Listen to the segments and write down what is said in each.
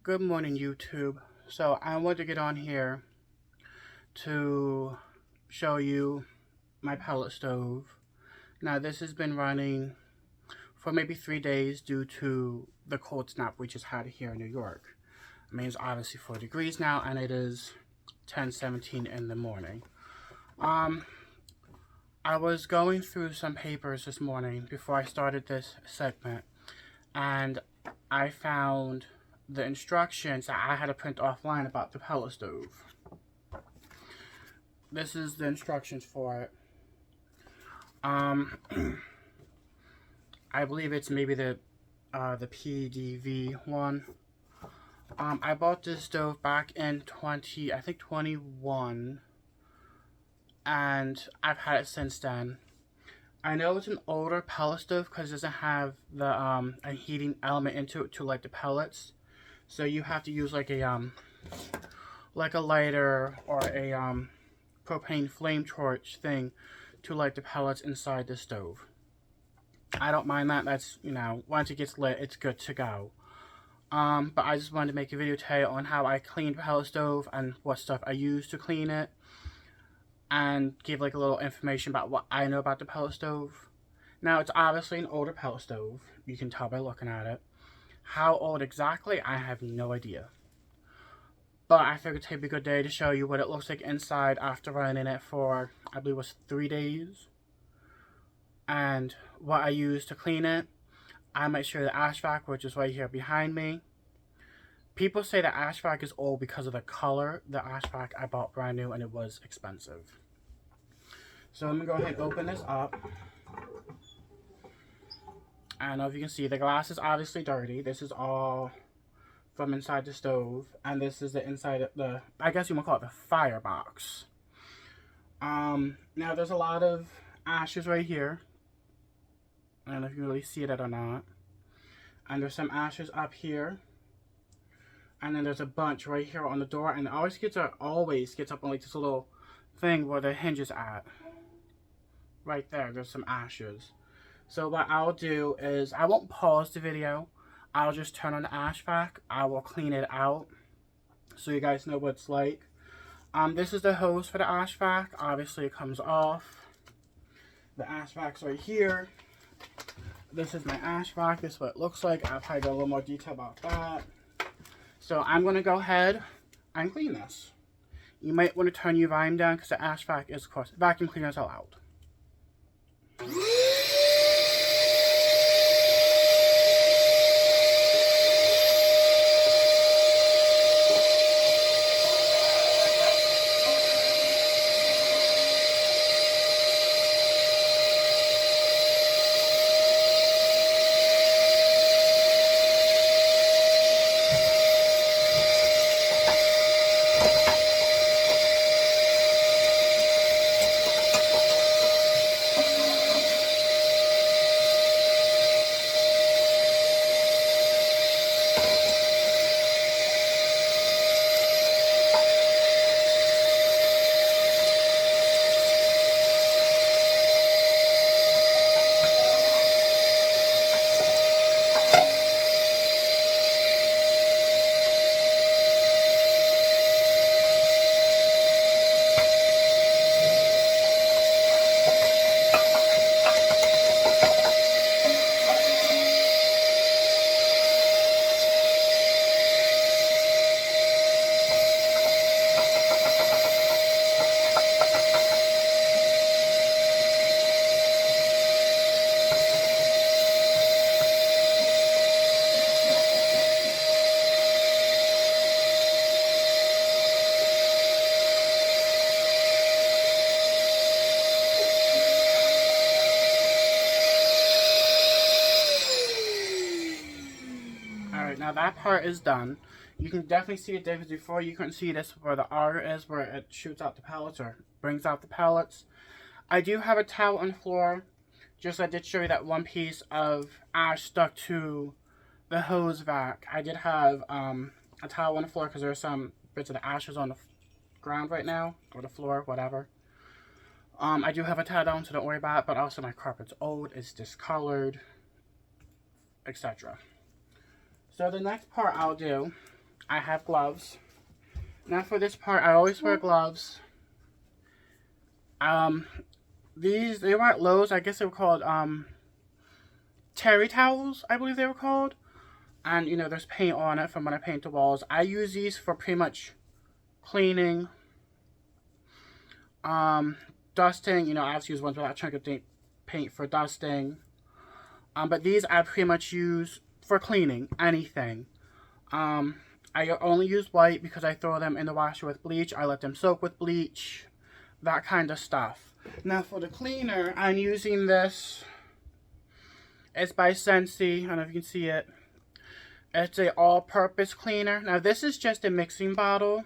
Good morning, YouTube. So I wanted to get on here to show you my pellet stove. Now this has been running for maybe 3 days due to the cold snap we just had here in New York. I mean, it's obviously 4 degrees now and it is 10:17 in the morning. I was going through some papers this morning before I started this segment, and I found the instructions that I had to print offline about the pellet stove. This is the instructions for it. I believe it's maybe the PDV one. I bought this stove back in 21, and I've had it since then. I know it's an older pellet stove because it doesn't have the a heating element into it to light the pellets. So you have to use like a lighter or a propane flame torch thing to light the pellets inside the stove. I don't mind that. That's, once it gets lit, it's good to go. But I just wanted to make a video today on how I cleaned the pellet stove and what stuff I use to clean it, and give like a little information about what I know about the pellet stove. Now, it's obviously an older pellet stove. You can tell by looking at it. How old exactly, I have no idea. But I figured it'd be a good day to show you what it looks like inside after running it for, I believe it was 3 days. And what I used to clean it. I might show you the ash vac, which is right here behind me. People say the ash vac is old because of the color. The ash vac I bought brand new and it was expensive. So I'm going to go ahead and open this up. I don't know if you can see, the glass is obviously dirty. This is all from inside the stove. And this is the inside of the, I guess you want to call it the firebox. Now there's a lot of ashes right here. I don't know if you really see that or not. And there's some ashes up here. And then there's a bunch right here on the door. And it always gets up on like this little thing where the hinge is at. Right there, there's some ashes. So what I'll do is, I won't pause the video. I'll just turn on the ash vac. I will clean it out so you guys know what it's like. This is the hose for the ash vac. Obviously it comes off. The ash vac's right here. This is my ash vac. This is what it looks like. I'll probably go a little more detail about that. So I'm going to go ahead and clean this. You might want to turn your volume down because the ash vac is, of course, vacuum cleaners are loud. Alright, now that part is done. You can definitely see the difference. Before, you couldn't see this where the auger is, where it shoots out the pellets or brings out the pellets. I do have a towel on the floor. Just I did show you that one piece of ash stuck to the hose vac. I did have a towel on the floor because there's some bits of the ashes on the ground right now, or the floor, whatever. I do have a towel down, so don't worry about it, but also my carpet's old, it's discolored, etc. So the next part I'll do I have gloves. Now for this part, I always wear gloves. These, they weren't Lowe's, I guess they were called, terry towels, I believe they were called. And, you know, there's paint on it from when I paint the walls. I use these for pretty much cleaning, dusting. You know, I also use ones without chunk of paint for dusting. But these I pretty much use for cleaning anything. I only use white because I throw them in the washer with bleach. I let them soak with bleach, that kind of stuff. Now for the cleaner, I'm using this. It's by Scentsy. I don't know if you can see it. It's a all-purpose cleaner. Now this is just a mixing bottle.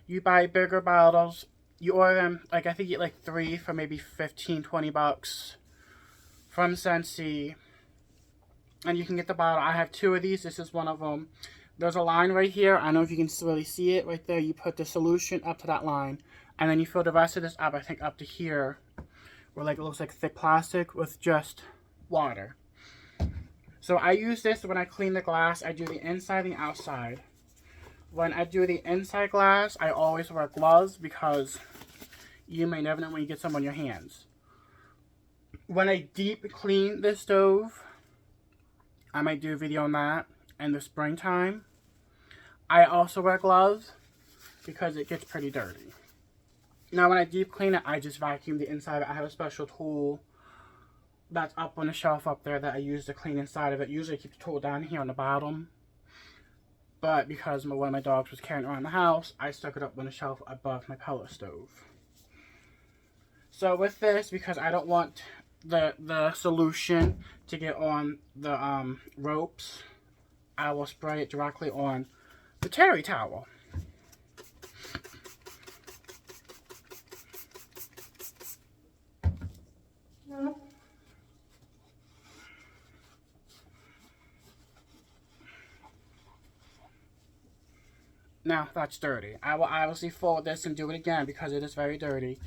You buy bigger bottles. You order them, like I think you get like 3 for maybe 15, 20 bucks from Scentsy. And you can get the bottle. I have 2 of these. This is one of them. There's a line right here. I don't know if you can really see it right there. You put the solution up to that line. And then you fill the rest of this up, I think up to here. Where like it looks like thick plastic with just water. So I use this when I clean the glass. I do the inside and the outside. When I do the inside glass, I always wear gloves because you may never know when you get some on your hands. When I deep clean the stove, I might do a video on that in the springtime. I also wear gloves because it gets pretty dirty. Now when I deep clean it, I just vacuum the inside. I have a special tool that's up on the shelf up there that I use to clean inside of it. Usually I keep the tool down here on the bottom. But because one of my dogs was carrying it around the house, I stuck it up on the shelf above my pellet stove. So with this, because I don't want the solution to get on the ropes, I will spray it directly on the terry towel. Now that's dirty. I will obviously fold this and do it again because it is very dirty.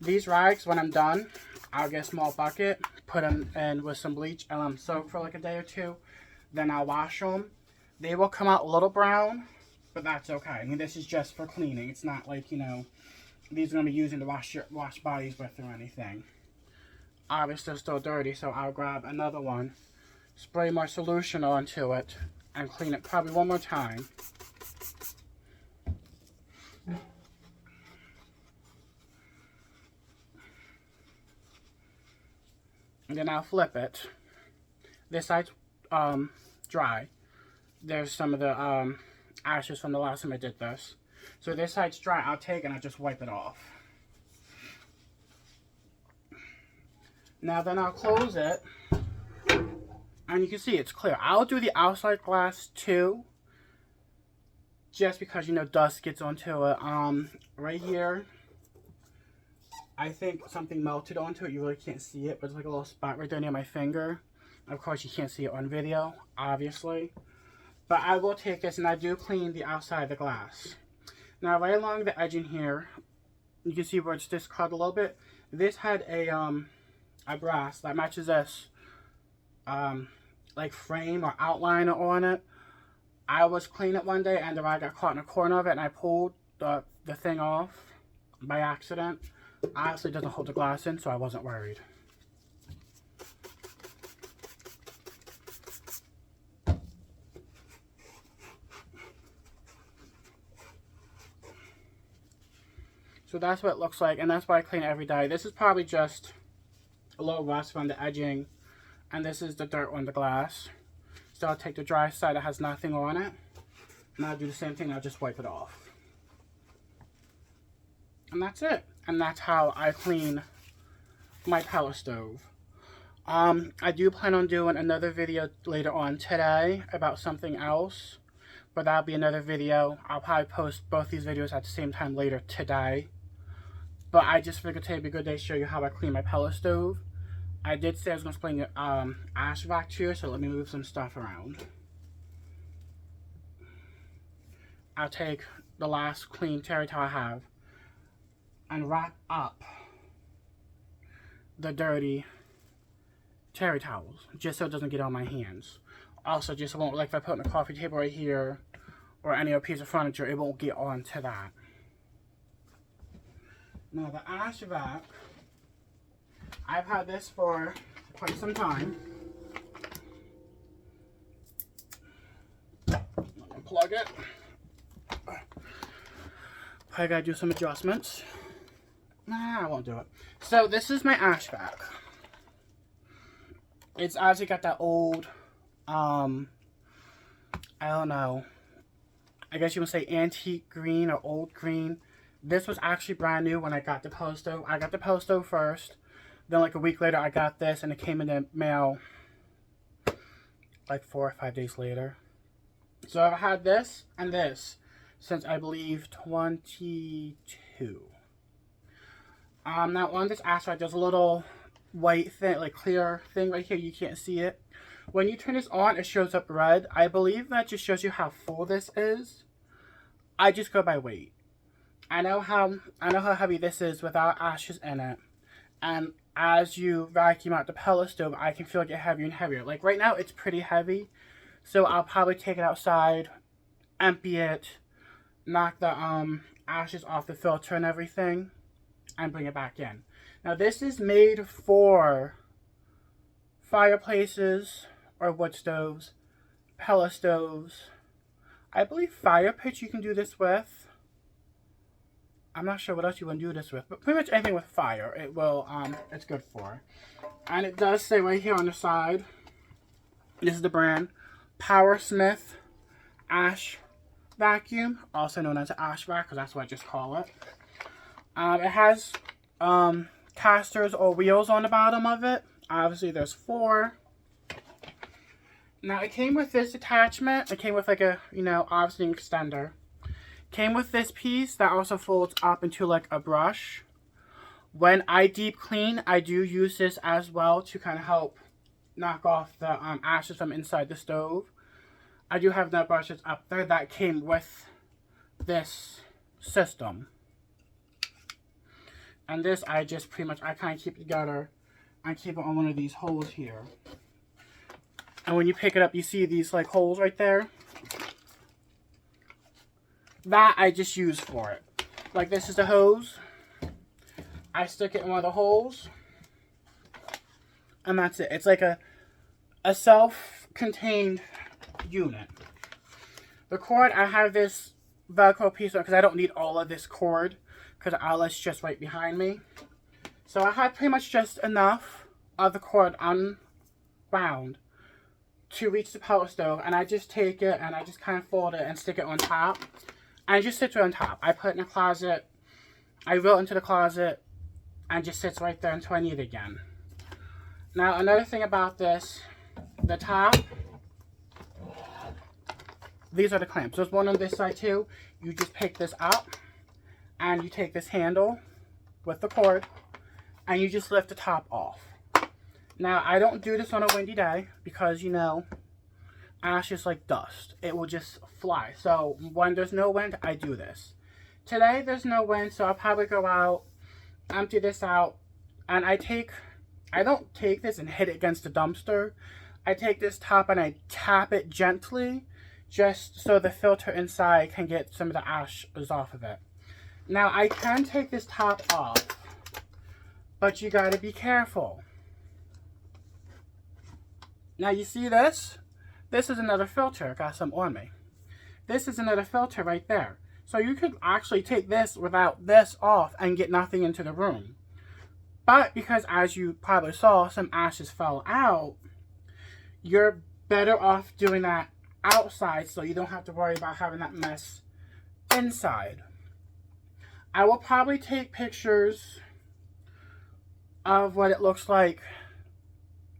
These rags, when I'm done, I'll get a small bucket, put them in with some bleach, and let them soak for like a day or 2. Then I'll wash them. They will come out a little brown, but that's okay. I mean, this is just for cleaning. It's not like, you know, these are going to be using to wash bodies with or anything. Obviously, they're still dirty, so I'll grab another one, spray more solution onto it, and clean it probably one more time. And then I'll flip it. This side's dry. There's some of the ashes from the last time I did this. So this side's dry. I'll take it and I'll just wipe it off. Now then I'll close it. And you can see it's clear. I'll do the outside glass too. Just because, you know, dust gets onto it. Right here, I think something melted onto it. You really can't see it, but it's like a little spot right there near my finger. Of course, you can't see it on video, obviously. But I will take this and I do clean the outside of the glass. Now, right along the edge in here, you can see where it's discolored a little bit. This had a brass that matches this, like frame or outliner on it. I was cleaning it one day and the rag got caught in a corner of it and I pulled the thing off by accident. Obviously it doesn't hold the glass in, so I wasn't worried. So that's what it looks like, and that's why I clean it every day. This is probably just a little rust from the edging, and this is the dirt on the glass. So I'll take the dry side that has nothing on it, and I'll do the same thing. I'll just wipe it off. And that's it. And that's how I clean my pellet stove. I do plan on doing another video later on today about something else, but that'll be another video. I'll probably post both these videos at the same time later today. But I just figured today would be a good day to show you how I clean my pellet stove. I did say I was going to explain the ash vac here, so let me move some stuff around. I'll take the last clean terry towel I have and wrap up the dirty terry towels, just so it doesn't get on my hands. Also, just so it won't, like if I put it on the coffee table right here, or any other piece of furniture, it won't get onto that. Now the ash vac, I've had this for quite some time. Unplug it. I gotta do some adjustments. Nah, I won't do it. So this is my ash vac. It's actually got that old, I don't know, I guess you would say antique green or old green. This was actually brand new when I got the Pellet stove. I got the Pellet stove first. Then like a week later I got this, and it came in the mail like 4 or 5 days later. So I've had this and this since I believe 22. Now on this ash vac there's a little white thing, like clear thing right here. You can't see it. When you turn this on, it shows up red. I believe that just shows you how full this is. I just go by weight. I know how heavy this is without ashes in it. And as you vacuum out the Pellet stove, I can feel it get heavier and heavier. Like right now, it's pretty heavy. So I'll probably take it outside, empty it, knock the ashes off the filter and everything, and bring it back in. Now this is made for fireplaces or wood stoves, Pellet stoves. I believe fire pits you can do this with. I'm not sure what else you want to do this with, but pretty much anything with fire, it will, it's good for. And it does say right here on the side, this is the brand, Powersmith Ash Vacuum, also known as an ash vac, because that's what I just call it. It has casters or wheels on the bottom of it. Obviously, there's 4. Now, it came with this attachment. It came with like a, you know, obviously an extender. Came with this piece that also folds up into like a brush. When I deep clean, I do use this as well to kind of help knock off the ashes from inside the stove. I do have nut brushes up there that came with this system. And this I just pretty much, I kind of keep it together. I keep it on one of these holes here. And when you pick it up, you see these like holes right there. That I just use for it. Like this is the hose. I stick it in one of the holes. And that's it. It's like a self-contained unit. The cord, I have this Velcro piece because I don't need all of this cord because the outlet's just right behind me. So I have pretty much just enough of the cord unwound to reach the Pellet stove, and I just take it and I just kind of fold it and stick it on top. And it just sits right on top. I put it in the closet. I roll it into the closet and just sits right there until I need it again. Now another thing about this, the top, these are the clamps. There's one on this side too. You just pick this up and you take this handle with the cord and you just lift the top off. Now I don't do this on a windy day because, you know, ash is like dust. It will just fly. So when there's no wind, I do this. Today there's no wind, so I'll probably go out, empty this out, and I don't take this and hit it against the dumpster. I take this top and I tap it gently just so the filter inside can get some of the ashes off of it. Now I can take this top off, but you gotta be careful. Now you see this? This is another filter. Got some on me. This is another filter right there. So you could actually take this without this off and get nothing into the room. But because, as you probably saw, some ashes fell out, you're better off doing that outside so you don't have to worry about having that mess inside. I will probably take pictures of what it looks like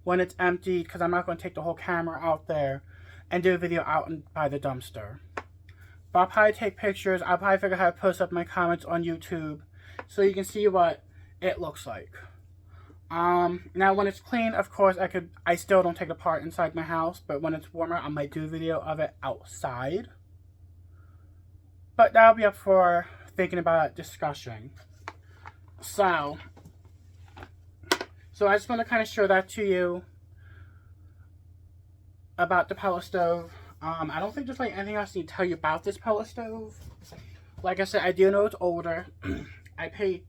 when it's empty, because I'm not going to take the whole camera out there and do a video out by the dumpster. But I'll probably take pictures. I'll probably figure out how to post up my comments on YouTube so you can see what it looks like. Now when it's clean, of course, I still don't take it apart inside my house, but when it's warmer, I might do a video of it outside. But that'll be up for thinking about it, discussion. So I just want to kind of show that to you about the Pellet stove. I don't think there's like anything else I need to tell you about this pellet stove. Like I said, I do know it's older. I paid,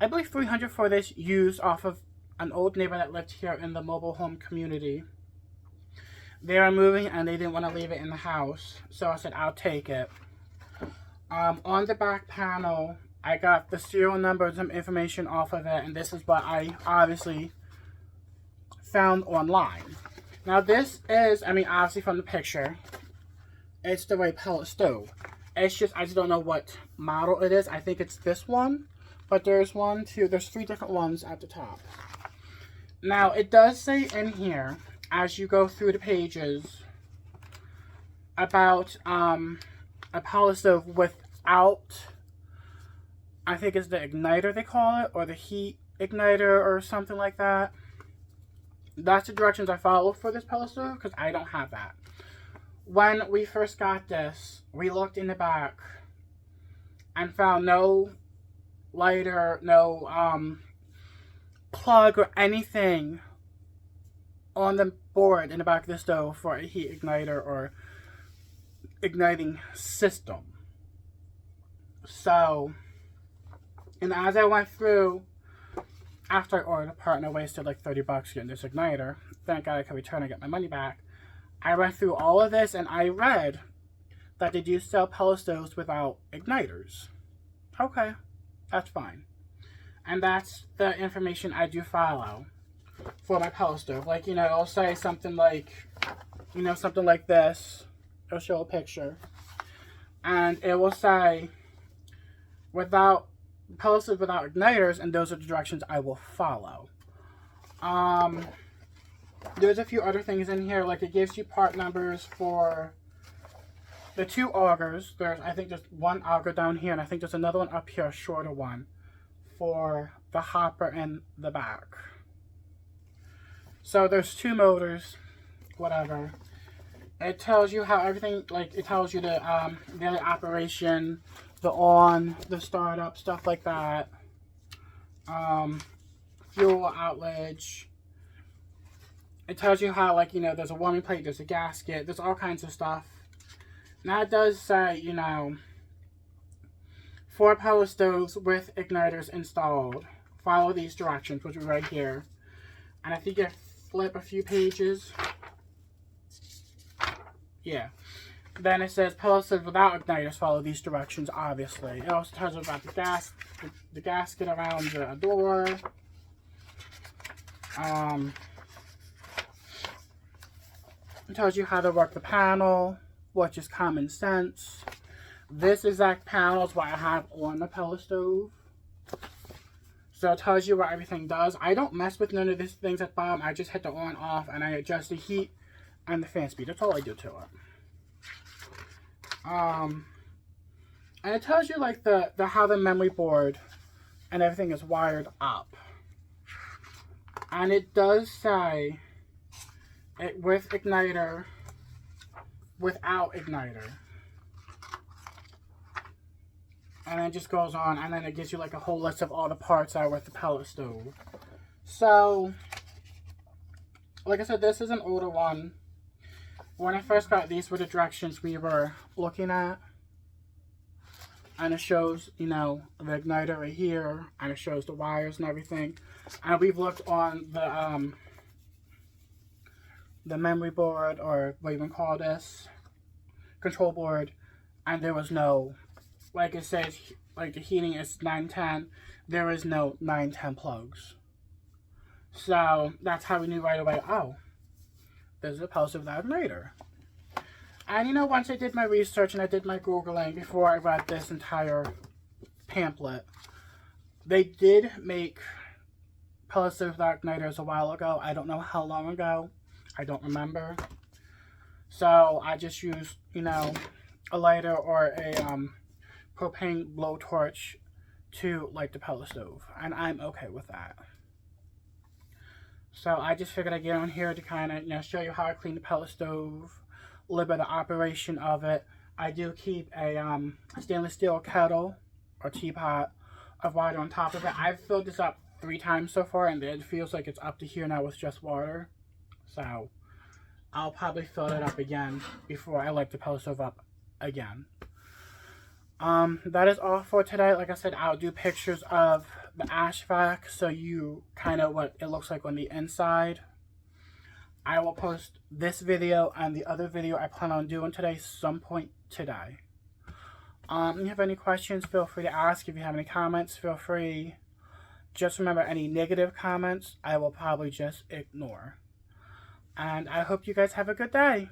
I believe, $300 for this, used off of an old neighbor that lived here in the mobile home community. They are moving and they didn't want to leave it in the house, so I said I'll take it. On the back panel, I got the serial number and some information off of it, and this is what I obviously found online. Now this is, I mean, obviously from the picture, it's the Ray pellet stove. It's just, I just don't know what model it is. I think it's this one, but there's one, two, there's 3 different ones at the top. Now it does say in here, as you go through the pages, about a pellet stove without, I think it's the igniter they call it, or the heat igniter or something like that. That's the directions I follow for this pellet stove, because I don't have that. When we first got this, we looked in the back and found no lighter, no plug or anything on the board in the back of the stove for a heat igniter or igniting system. So, and as I went through, after I ordered a part and I wasted like $30 getting this igniter, thank God I could return and get my money back. I went through all of this and I read that they do sell pellet stoves without igniters. Okay, that's fine. And that's the information I do follow for my pellet stove. Like, you know, I'll say something like, you know, something like this. It'll show a picture. And it will say, without pellet stove without igniters, and those are the directions I will follow. There's a few other things in here, like it gives you part numbers for the 2 augers. There's, I think there's 1 auger down here, and I think there's another one up here, a shorter one, for the hopper in the back. So there's 2 motors, whatever. It tells you how everything, like it tells you the daily operation, the on, the startup, stuff like that. Fuel outlage. It tells you how, like, you know, there's a warming plate, there's a gasket, there's all kinds of stuff. Now it does say, you know, for pellet stoves with igniters installed, follow these directions, which are right here. And if you get flip a few pages, yeah, then it says pellet stoves without igniters, follow these directions, obviously. It also tells you about the gasket around the door. It tells you how to work the panel, which is common sense. This exact panel is what I have on the pellet stove. So it tells you what everything does. I don't mess with none of these things at the bottom. I just hit the on, off, and I adjust the heat and the fan speed. That's all I do to it. And it tells you like the how the memory board and everything is wired up. And it does say it with igniter, without igniter. And then it just goes on, and then it gives you like a whole list of all the parts that are with the pellet stove. So, like I said, this is an older one. When I first got these were the directions we were looking at. And it shows, you know, the igniter right here, and it shows the wires and everything. And we've looked on the memory board, or what you can call this, control board, and there was no, like it says, like the heating is 910, there is no 910 plugs. So that's how we knew right away, oh, there's a pellet stove without igniter. And you know, once I did my research and I did my Googling before I read this entire pamphlet, they did make pellet stoves without igniters a while ago. I don't know how long ago. I don't remember. So I just used, you know, a lighter or a propane blowtorch to light the pellet stove. And I'm okay with that. So I just figured I'd get on here to kind of, you know, show you how I clean the pellet stove, a little bit of operation of it. I do keep a stainless steel kettle or teapot of water on top of it. I've filled this up 3 times so far, and it feels like it's up to here now with just water. So I'll probably fill it up again before I light the pellet stove up again. That is all for today. Like I said, I'll do pictures of the ash vac so you kind of what it looks like on the inside. I will post this video and the other video I plan on doing today some point today. If you have any questions, feel free to ask. If you have any comments, feel free. Just remember, any negative comments, I will probably just ignore. And I hope you guys have a good day.